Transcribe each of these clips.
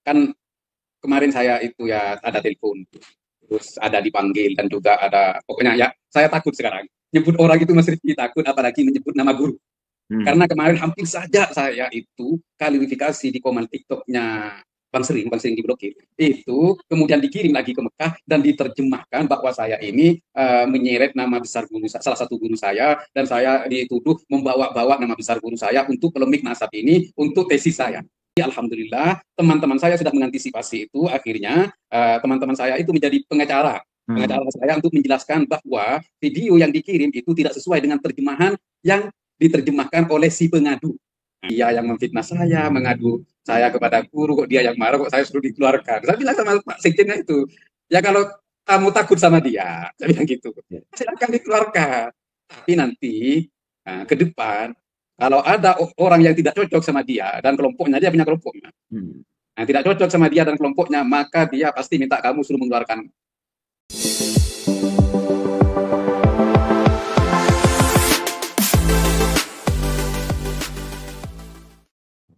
kan kemarin saya itu ya ada telepon, terus ada dipanggil dan juga ada pokoknya ya saya takut sekarang nyebut orang itu Mas Rifki takut apalagi menyebut nama guru. Hmm. Karena kemarin hampir saja saya itu klarifikasi di komen TikToknya Bang Sering diblokir. Itu kemudian dikirim lagi ke Mekah dan diterjemahkan bahwa saya ini menyeret nama besar guru salah satu guru saya dan saya dituduh membawa-bawa nama besar guru saya untuk polemik nasab ini untuk tesis saya. Alhamdulillah teman-teman saya sudah mengantisipasi itu akhirnya teman-teman saya itu menjadi pengacara Hmm. saya untuk menjelaskan bahwa video yang dikirim itu tidak sesuai dengan terjemahan yang diterjemahkan oleh si pengadu. Dia yang memfitnah saya, mengadu saya kepada guru, kok dia yang marah, kok saya suruh dikeluarkan. Saya bilang sama Pak Sekjennya itu, ya kalau kamu takut sama dia, saya bilang gitu, Ya. silakan dikeluarkan. Tapi nanti ke depan, kalau ada orang yang tidak cocok sama dia dan kelompoknya, dia punya kelompoknya, Hmm. nah, tidak cocok sama dia dan kelompoknya, maka dia pasti minta kamu suruh mengeluarkan.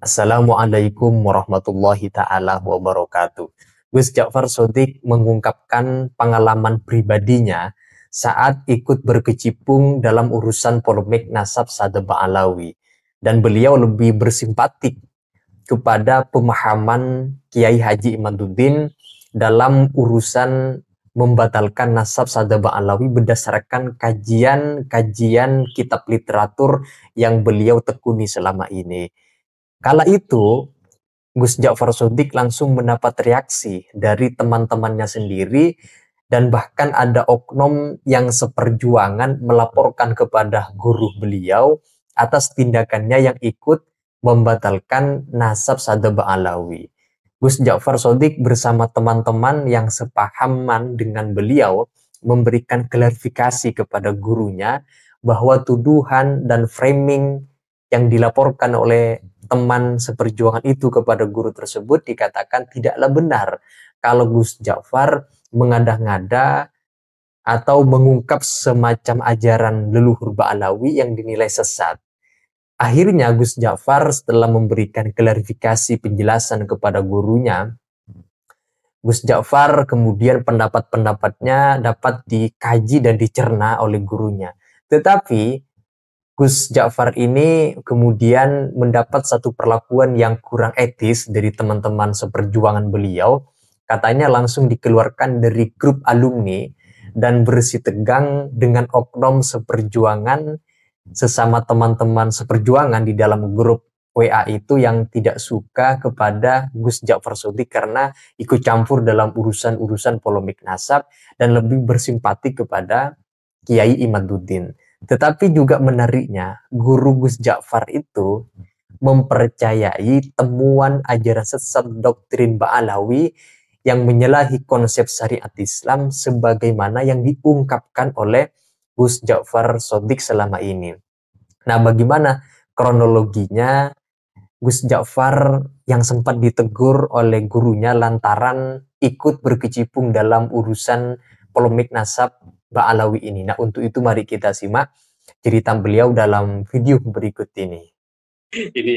Assalamualaikum warahmatullahi ta'ala wabarakatuh. Gus Ja'far Shodiq mengungkapkan pengalaman pribadinya saat ikut berkecimpung dalam urusan polemik nasab Sadeh Ba'alawi. Dan beliau lebih bersimpatik kepada pemahaman Kiai Haji Imaduddin dalam urusan membatalkan nasab Sadeh Ba'alawi berdasarkan kajian-kajian kitab literatur yang beliau tekuni selama ini. Kala itu, Gus Ja'far Shodiq langsung mendapat reaksi dari teman-temannya sendiri dan bahkan ada oknum yang seperjuangan melaporkan kepada guru beliau atas tindakannya yang ikut membatalkan nasab Sadeh Ba'alawi. Gus Ja'far Shodiq bersama teman-teman yang sepahaman dengan beliau memberikan klarifikasi kepada gurunya bahwa tuduhan dan framing yang dilaporkan oleh teman seperjuangan itu kepada guru tersebut dikatakan tidaklah benar kalau Gus Ja'far mengada-ngada atau mengungkap semacam ajaran leluhur Ba'alawi yang dinilai sesat. Akhirnya Gus Ja'far setelah memberikan klarifikasi penjelasan kepada gurunya, Gus Ja'far kemudian pendapat-pendapatnya dapat dikaji dan dicerna oleh gurunya. Tetapi Gus Ja'far ini kemudian mendapat satu perlakuan yang kurang etis dari teman-teman seperjuangan beliau. Katanya langsung dikeluarkan dari grup alumni dan bersih tegang dengan oknum seperjuangan sesama teman-teman seperjuangan di dalam grup WA itu yang tidak suka kepada Gus Ja'far Shodiq karena ikut campur dalam urusan-urusan polemik nasab dan lebih bersimpati kepada Kiai Imaduddin. Tetapi juga menariknya, guru Gus Ja'far itu mempercayai temuan ajaran sesat doktrin Ba'alawi yang menyalahi konsep syariat Islam sebagaimana yang diungkapkan oleh Gus Ja'far Shodiq selama ini. Nah, bagaimana kronologinya Gus Ja'far yang sempat ditegur oleh gurunya lantaran ikut berkecimpung dalam urusan polemik nasab Ba'alawi ini. Nah, untuk itu mari kita simak cerita beliau dalam video berikut ini. Ini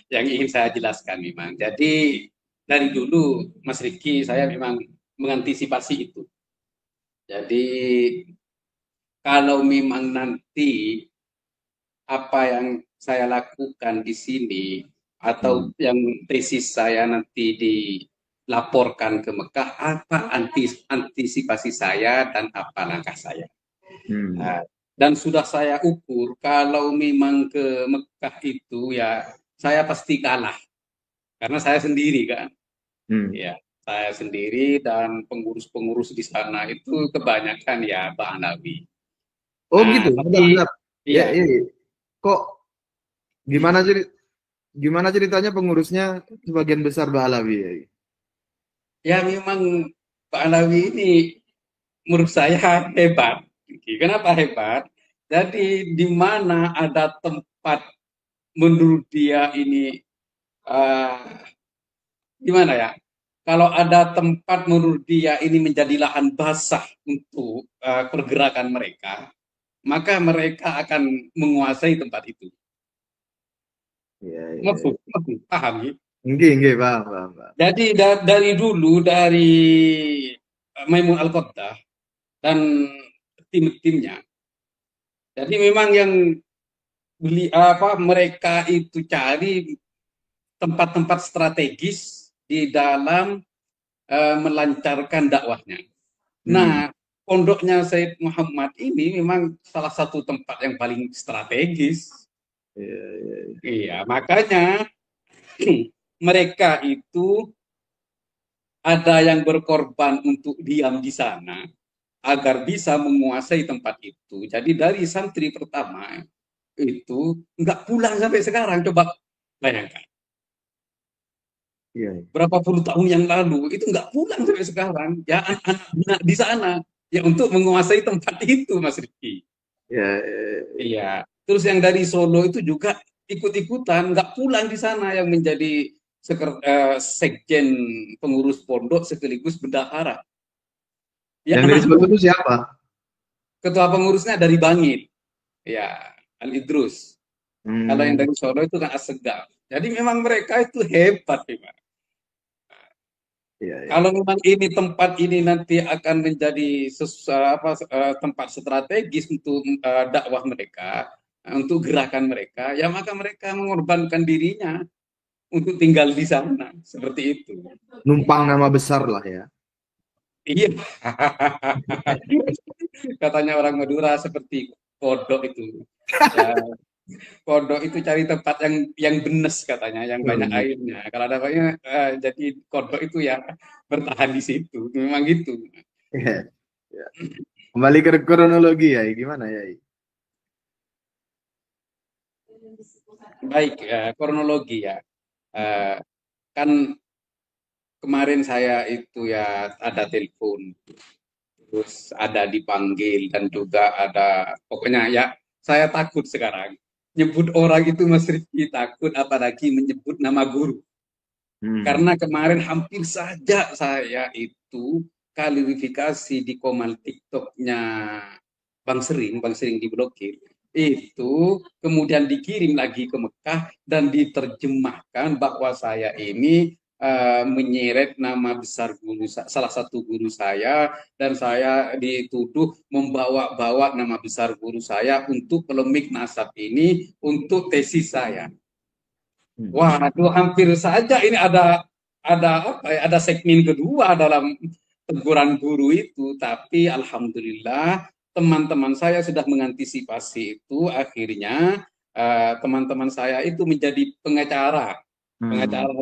yang ingin saya jelaskan memang. Jadi dari dulu Mas Rifki saya memang mengantisipasi itu. Jadi kalau memang nanti apa yang saya lakukan di sini atau Hmm. yang tesis saya nanti dilaporkan ke Mekah, apa antisipasi saya dan apa langkah saya. Hmm. Nah, dan sudah saya ukur kalau memang ke Mekah itu ya saya pasti kalah karena saya sendiri kan. Hmm. Ya, saya sendiri dan pengurus-pengurus di sana itu kebanyakan ya Ba'alawi. Oh gitu, Nah, bentar, tapi bentar. Ya, iya, ya, ya. Kok gimana gimana ceritanya pengurusnya sebagian besar Ba'alawi ya? ya memang Ba'alawi ini menurut saya hebat. Kenapa hebat? Jadi di mana ada tempat menurut dia ini uh, gimana ya? Kalau ada tempat menurut dia ini menjadi lahan basah untuk pergerakan mereka, maka mereka akan menguasai tempat itu. Iya, iya, Maksud, paham ya? Nggih, paham, paham, paham. Jadi dari dulu dari Maimun Al-Qaddah dan tim-timnya. Jadi memang yang mereka itu cari tempat-tempat strategis di dalam melancarkan dakwahnya. Nah, pondoknya Said Muhammad ini memang salah satu tempat yang paling strategis. Iya, makanya mereka itu ada yang berkorban untuk diam di sana agar bisa menguasai tempat itu. Jadi dari santri pertama itu nggak pulang sampai sekarang. Coba bayangkan. Berapa puluh tahun yang lalu itu nggak pulang sampai sekarang. Ya anak-anak di sana ya untuk menguasai tempat itu, Mas Riki. Iya. Terus yang dari Solo itu juga ikut-ikutan nggak pulang di sana yang menjadi sekjen pengurus pondok sekaligus bendahara. Ya, Yang dari Solo itu siapa? Ketua pengurusnya dari Bangil. Ya, Al Idrus. Kalau yang dari Solo itu kan Assegaf. Jadi memang mereka itu hebat, Pak. Kalau memang ini tempat ini nanti akan menjadi tempat strategis untuk dakwah mereka, untuk gerakan mereka, ya maka mereka mengorbankan dirinya untuk tinggal di sana, seperti itu. Numpang nama besar lah ya. Iya. Katanya orang Madura seperti kodok itu. Ya, kodok itu cari tempat yang benes katanya, yang banyak airnya. Kalau ada banyak, jadi kodok itu ya bertahan di situ. Memang gitu. Kembali ke kronologi ya, gimana ya? Baik, kronologi ya. Kan kemarin saya itu ya ada telepon, terus ada dipanggil dan juga ada, pokoknya ya saya takut sekarang. Nyebut orang itu Mas Rifki takut, apalagi menyebut nama guru. Karena kemarin hampir saja saya itu klarifikasi di komen TikToknya Bang Sering diblokir. Itu kemudian dikirim lagi ke Mekah dan diterjemahkan bahwa saya ini menyeret nama besar salah satu guru saya, dan saya dituduh membawa-bawa nama besar guru saya untuk polemik nasab ini untuk tesis saya. Waduh, hampir saja ini ada segmen kedua dalam teguran guru itu, tapi alhamdulillah teman-teman saya sudah mengantisipasi itu. Akhirnya teman-teman saya itu menjadi pengacara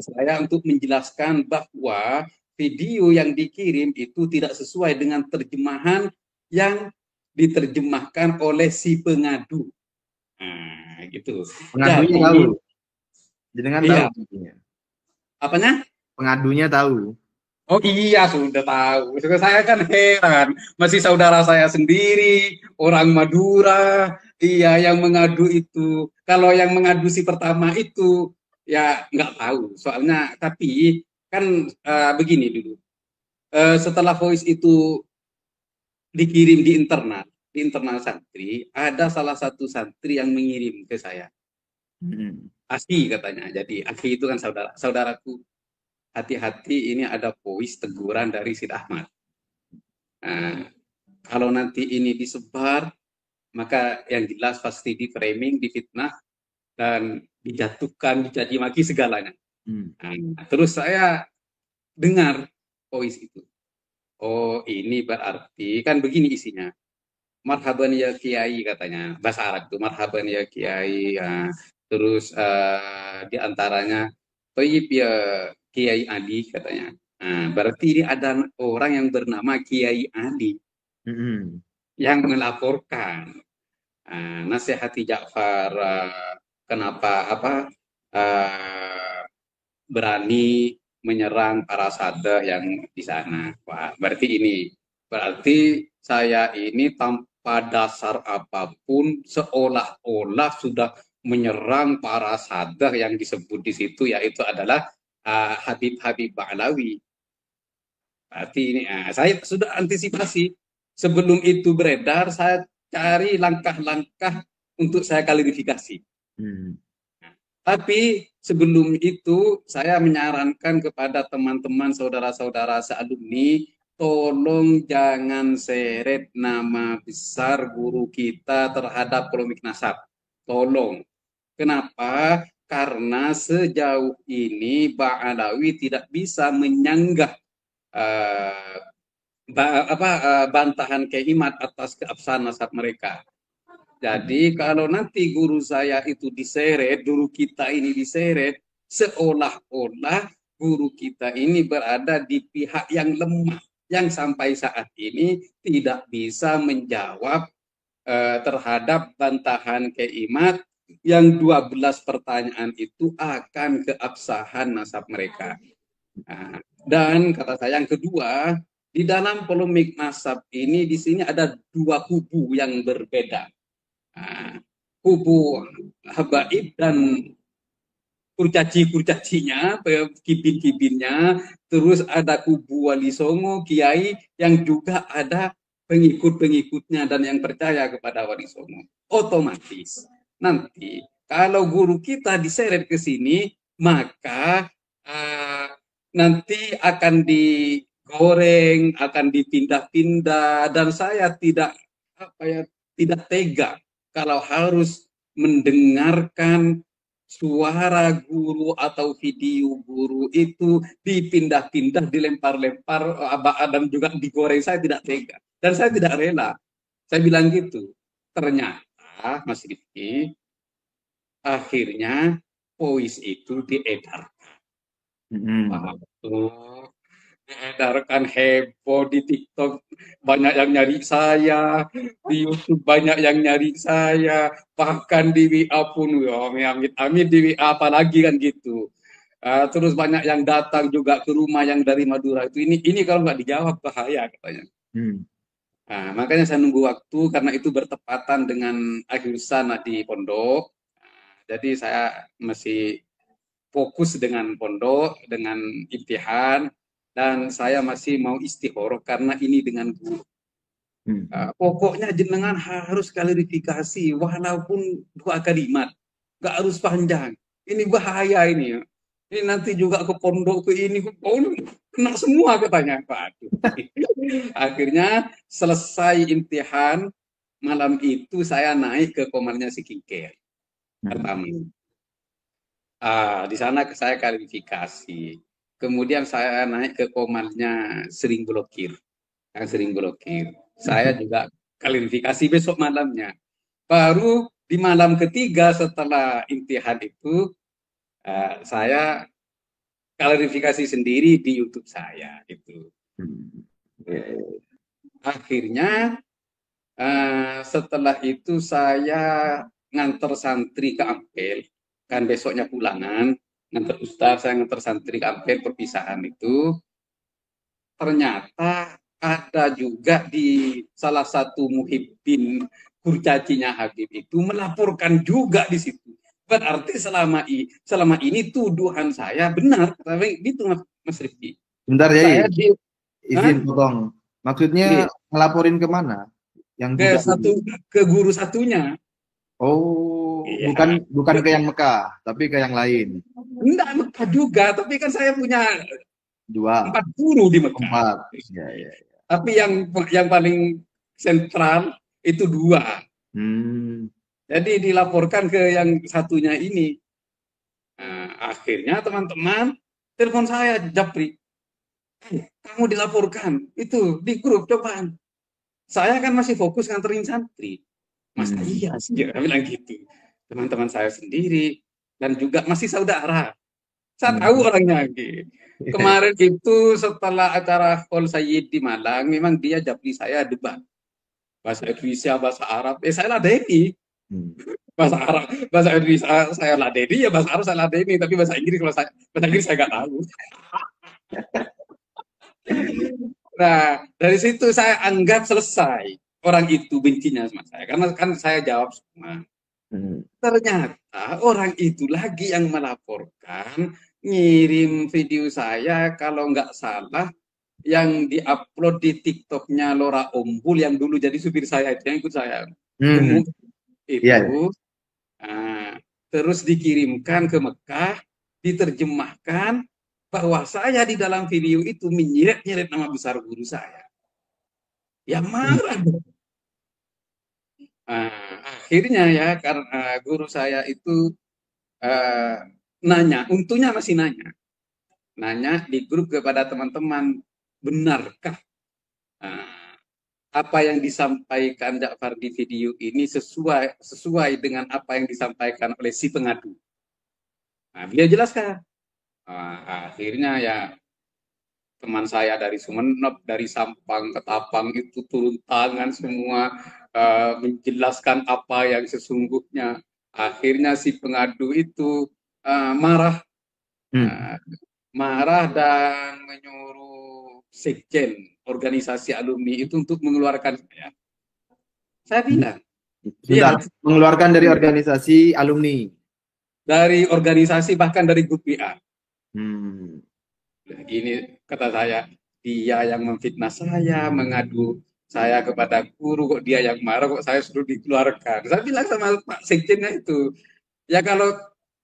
saya untuk menjelaskan bahwa video yang dikirim itu tidak sesuai dengan terjemahan yang diterjemahkan oleh si pengadu. Nah, gitu. Pengadunya tahu. Jenengan iya. tahu. Apanya? Pengadunya tahu. Oh iya, sudah tahu. Saya kan heran, masih saudara saya sendiri, orang Madura, iya yang mengadu itu. Kalau yang mengadu si pertama itu, ya nggak tahu. Soalnya, tapi kan begini dulu. Setelah voice itu dikirim di internal santri, ada salah satu santri yang mengirim ke saya. Asi katanya. Jadi Asi itu kan saudaraku. Hati-hati, ini ada voice teguran dari Sid Ahmad. Nah, kalau nanti ini disebar, maka yang jelas pasti di framing, difitnah, dan dijatuhkan, dicaci maki segalanya. Nah, terus saya dengar voice itu. Oh, ini berarti kan begini isinya. Marhaban ya Kiai katanya, bahasa Arab itu marhaban ya Kiai. Ya. Terus di antaranya Toyib ya Kiai Adi katanya. Nah, berarti ini ada orang yang bernama Kiai Adi yang melaporkan. Nasihati Ja'far kenapa berani menyerang para sadeh yang di sana. Wah, berarti saya ini tanpa dasar apapun seolah-olah sudah menyerang para sadeh yang disebut di situ, yaitu adalah Habib Ba'alawi. Berarti ini saya sudah antisipasi. Sebelum itu beredar, saya cari langkah-langkah untuk saya klarifikasi. Tapi sebelum itu saya menyarankan kepada teman-teman saudara-saudara sealumni, tolong jangan seret nama besar guru kita terhadap polemik nasab. Tolong. Kenapa? Karena sejauh ini Ba'alawi tidak bisa menyanggah eh, bantahan Kehimat atas keabsahan nasab mereka. Jadi kalau nanti guru saya itu diseret, guru kita ini diseret, seolah-olah guru kita ini berada di pihak yang lemah, yang sampai saat ini tidak bisa menjawab terhadap bantahan Keimat yang 12 pertanyaan itu akan keabsahan nasab mereka. Nah, dan kata saya yang kedua, di dalam polemik nasab ini di sini ada dua kubu yang berbeda. Nah, kubu habaib dan kurcaci-kurcacinya, kibin-kibinnya, terus ada kubu Wali Songo, Kiai, yang juga ada pengikut-pengikutnya dan yang percaya kepada Wali Songo. Otomatis nanti kalau guru kita diseret ke sini, maka nanti akan digoreng, akan dipindah-pindah, dan saya tidak tidak tega kalau harus mendengarkan suara guru atau video guru itu dipindah-pindah, dilempar-lempar, dan juga digoreng. Saya tidak tega dan saya tidak rela. Saya bilang gitu. Ternyata Mas Rifki, akhirnya voice itu diedar. Diedarkan heboh di TikTok, banyak yang nyari saya, di YouTube banyak yang nyari saya, bahkan di WA pun, amit-amit di WA apalagi kan gitu. Terus banyak yang datang juga ke rumah yang dari Madura itu. Ini kalau nggak dijawab bahaya katanya. Makanya saya nunggu waktu karena itu bertepatan dengan akhir sana di pondok. Jadi saya masih fokus dengan pondok, dengan imtihan, dan saya masih mau istikharah karena ini dengan guru. Pokoknya jenengan harus klarifikasi walaupun 2 kalimat, nggak harus panjang. Ini bahaya ini. Ini nanti juga ke pondok ke ini, kena semua katanya. Waduh. Akhirnya selesai imtihan, malam itu saya naik ke komarnya si Kingker pertama. Di sana saya klarifikasi. Kemudian saya naik ke komarnya sering blokir. Yang sering blokir. Saya juga klarifikasi besok malamnya. Baru di malam ketiga setelah imtihan itu, saya klarifikasi sendiri di YouTube saya. Itu. Akhirnya setelah itu saya nganter santri ke Ampel. Kan besoknya pulangan, nganter ustaz, saya nganter santri ke Ampel perpisahan itu. Ternyata ada juga di salah satu muhibbin kurcacinya Habib itu melaporkan juga di situ. Berarti selama ini tuduhan saya benar, tapi gitu Mas Rifki. Bentar ya, Saya izin potong. Maksudnya ngelaporin kemana? Yang ke guru satunya. Oh, Iya. bukan ke yang Mekah, tapi ke yang lain. Enggak Mekah juga, tapi kan saya punya 2. 4 guru di Mekah. 4. Ya. Tapi yang paling sentral itu 2. Jadi dilaporkan ke yang satunya ini. Akhirnya teman-teman telepon saya, Japri, kamu dilaporkan itu di grup cobaan. Saya kan masih fokus nganterin santri. Masa iya sih, dia bilang gitu. Teman-teman saya sendiri dan juga masih saudara. Saya tahu orangnya. Kemarin itu setelah acara Qol Sayyid di Malang, memang dia Japri saya debat. Bahasa Indonesia, bahasa Arab, saya ladeni. Bahasa Arab, bahasa Indonesia saya ladeni, ya bahasa Arab saya ladeni, tapi bahasa Inggris bahasa Inggris saya nggak tahu. Nah, dari situ saya anggap selesai. Orang itu bencinya sama saya, karena kan saya jawab semua. Ternyata orang itu lagi yang melaporkan, ngirim video saya kalau nggak salah yang diupload di TikToknya Lora Ombul yang dulu jadi supir saya itu yang ikut saya. Itu. Yeah. terus dikirimkan ke Mekah, diterjemahkan bahwa saya di dalam video itu menyeret-nyeret nama besar guru saya. Ya marah. Akhirnya ya karena guru saya itu nanya, untungnya masih nanya di grup kepada teman-teman, benarkah apa yang disampaikan Ja'far di video ini sesuai dengan apa yang disampaikan oleh si pengadu. Dia jelaskan. Akhirnya ya teman saya dari Sumeneb, dari Sampang ke Tapang itu turun tangan semua menjelaskan apa yang sesungguhnya. Akhirnya si pengadu itu marah dan menyuruh sekjen organisasi alumni itu untuk mengeluarkan saya. Saya bilang, mengeluarkan dari organisasi alumni, dari organisasi bahkan dari grup WA. Ini kata saya, dia yang memfitnah saya, mengadu saya kepada guru, kok dia yang marah, kok saya suruh dikeluarkan. Saya bilang sama Pak Sekjennya itu, ya kalau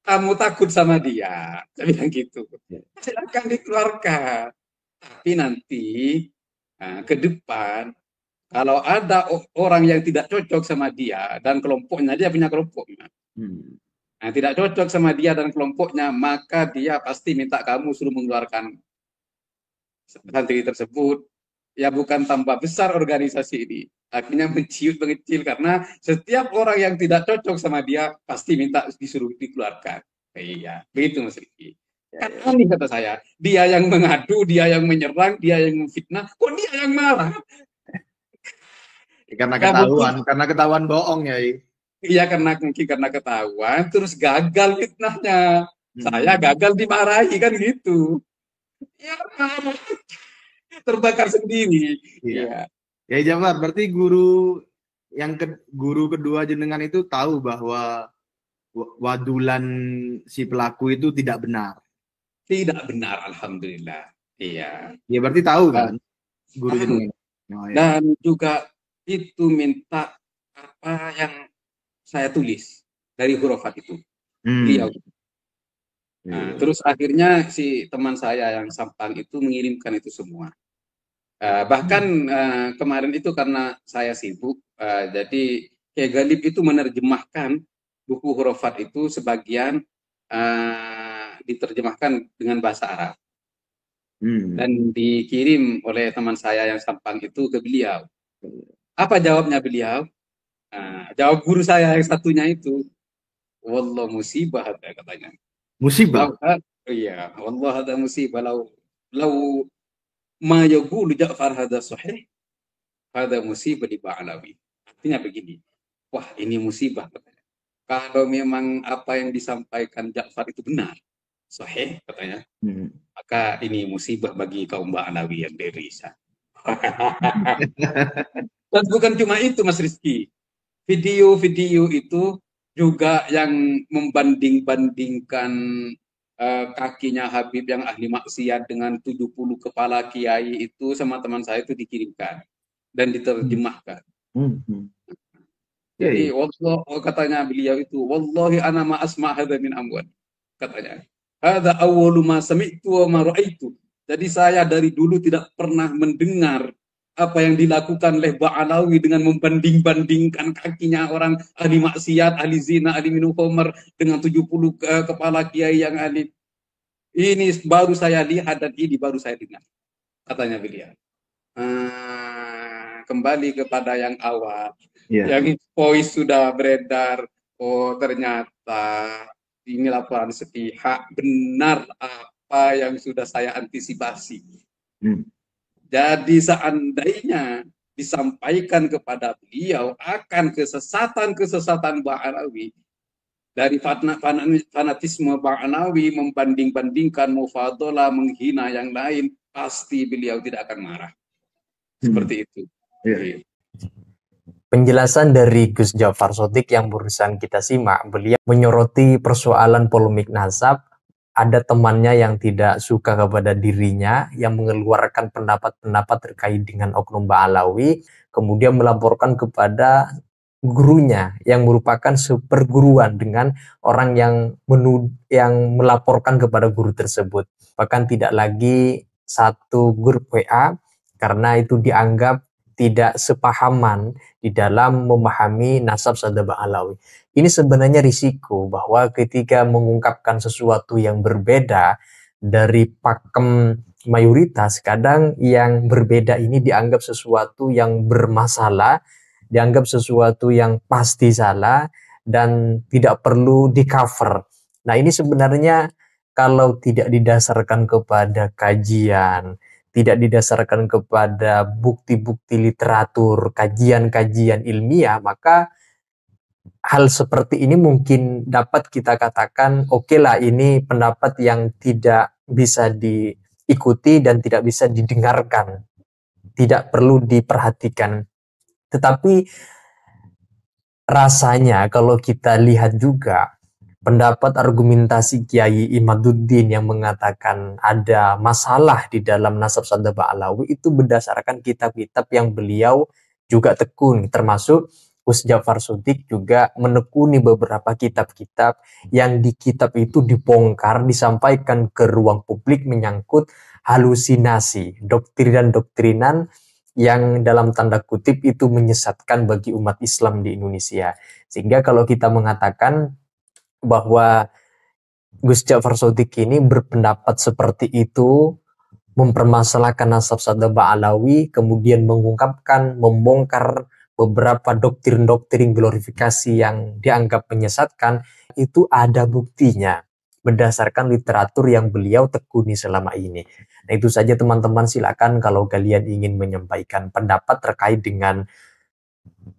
kamu takut sama dia, saya bilang gitu, silakan dikeluarkan. Tapi nanti ke depan, kalau ada orang yang tidak cocok sama dia dan kelompoknya, dia punya kelompoknya, tidak cocok sama dia dan kelompoknya, maka dia pasti minta kamu suruh mengeluarkan santri tersebut. Ya bukan tambah besar organisasi ini, akhirnya mengecil karena setiap orang yang tidak cocok sama dia pasti minta disuruh dikeluarkan. Iya, begitu Mas Riki. Kan aneh kata saya, dia yang mengadu, dia yang menyerang, dia yang memfitnah, kok dia yang marah? Karena ketahuan bohong ya. Iya, mungkin karena ketahuan, terus gagal fitnahnya. Saya gagal dimarahi kan gitu. Ya marah. Terbakar sendiri. Iya. Ya Ja'far, berarti guru kedua jenengan itu tahu bahwa wadulan si pelaku itu tidak benar. Tidak benar, alhamdulillah. Iya. Ya berarti tahu kan guru jenengan. Oh, ya. Dan juga itu minta apa yang saya tulis dari hurufat itu. Beliau. Terus akhirnya si teman saya yang Sampang itu mengirimkan itu semua. Bahkan kemarin itu karena saya sibuk, jadi Kiai Galib itu menerjemahkan buku hurufat itu sebagian diterjemahkan dengan bahasa Arab dan dikirim oleh teman saya yang Sampang itu ke beliau. Apa jawabnya beliau? Jawab guru saya yang satunya itu, wallah musibah, katanya. Musibah? Iya, wallah ada musibah. Lau ma yaqulu Ja'far hadza sahih, hadza musibah di Ba'alawi. Artinya begini, wah ini musibah katanya. Kalau memang apa yang disampaikan Ja'far itu benar, sahih katanya, maka ini musibah bagi kaum Ba'alawi yang derisa. Dan bukan cuma itu Mas Rizky, video-video itu juga yang membanding-bandingkan kakinya Habib yang ahli maksiat dengan 70 kepala kiai itu sama teman saya itu dikirimkan dan diterjemahkan. Jadi katanya beliau itu, wallahi ana ma asma' hadza min amwat. Katanya, hadza awwalu ma sami'tu wa ma ra'aitu. Jadi saya dari dulu tidak pernah mendengar apa yang dilakukan oleh Ba'alawi dengan membanding-bandingkan kakinya orang ahli maksiat, ahli zina, ahli minum khamr dengan 70 kepala kiai yang ahli. Ini baru saya lihat dan ini baru saya dengar, katanya beliau. Kembali kepada yang awal, yang voice sudah beredar. Oh ternyata ini laporan sepihak, benar apa yang sudah saya antisipasi. Jadi seandainya disampaikan kepada beliau akan kesesatan Ba'alawi, dari fanatisme Ba'alawi membanding-bandingkan, mufadalah, menghina yang lain, pasti beliau tidak akan marah. Seperti itu. Penjelasan dari Gus Ja'far Shothiq yang barusan kita simak, beliau menyoroti persoalan polemik nasab. Ada temannya yang tidak suka kepada dirinya, yang mengeluarkan pendapat-pendapat terkait dengan oknum Ba'alawi, kemudian melaporkan kepada gurunya yang merupakan seperguruan dengan orang yang melaporkan kepada guru tersebut. Bahkan tidak lagi satu grup WA karena itu dianggap tidak sepahaman di dalam memahami nasab Sadda Ba'alawi. Ini sebenarnya risiko bahwa ketika mengungkapkan sesuatu yang berbeda dari pakem mayoritas, kadang yang berbeda ini dianggap sesuatu yang bermasalah, dianggap sesuatu yang pasti salah, dan tidak perlu di-cover. Nah, ini sebenarnya kalau tidak didasarkan kepada kajian, tidak didasarkan kepada bukti-bukti literatur, kajian-kajian ilmiah, maka hal seperti ini mungkin dapat kita katakan, oke lah, ini pendapat yang tidak bisa diikuti dan tidak bisa didengarkan, tidak perlu diperhatikan. Tetapi rasanya kalau kita lihat juga pendapat argumentasi Kiai Imaduddin yang mengatakan ada masalah di dalam nasab Sadda Ba'alawi itu berdasarkan kitab-kitab yang beliau juga tekun, termasuk Gus Ja'far Shodiq juga menekuni beberapa kitab-kitab yang di kitab itu dibongkar, disampaikan ke ruang publik menyangkut halusinasi, doktrinan-doktrinan yang dalam tanda kutip itu menyesatkan bagi umat Islam di Indonesia. Sehingga kalau kita mengatakan bahwa Gus Ja'far Shodiq ini berpendapat seperti itu, mempermasalahkan nasab Sadda Ba'alawi, kemudian mengungkapkan, membongkar beberapa doktrin-doktrin glorifikasi yang dianggap menyesatkan, itu ada buktinya berdasarkan literatur yang beliau tekuni selama ini. Nah, itu saja teman-teman, silakan kalau kalian ingin menyampaikan pendapat terkait dengan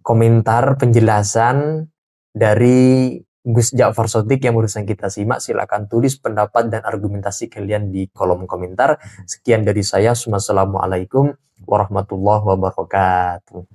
komentar penjelasan dari Gus Ja'far Shodiq yang barusan kita simak, silakan tulis pendapat dan argumentasi kalian di kolom komentar. Sekian dari saya. Wassalamualaikum warahmatullahi wabarakatuh.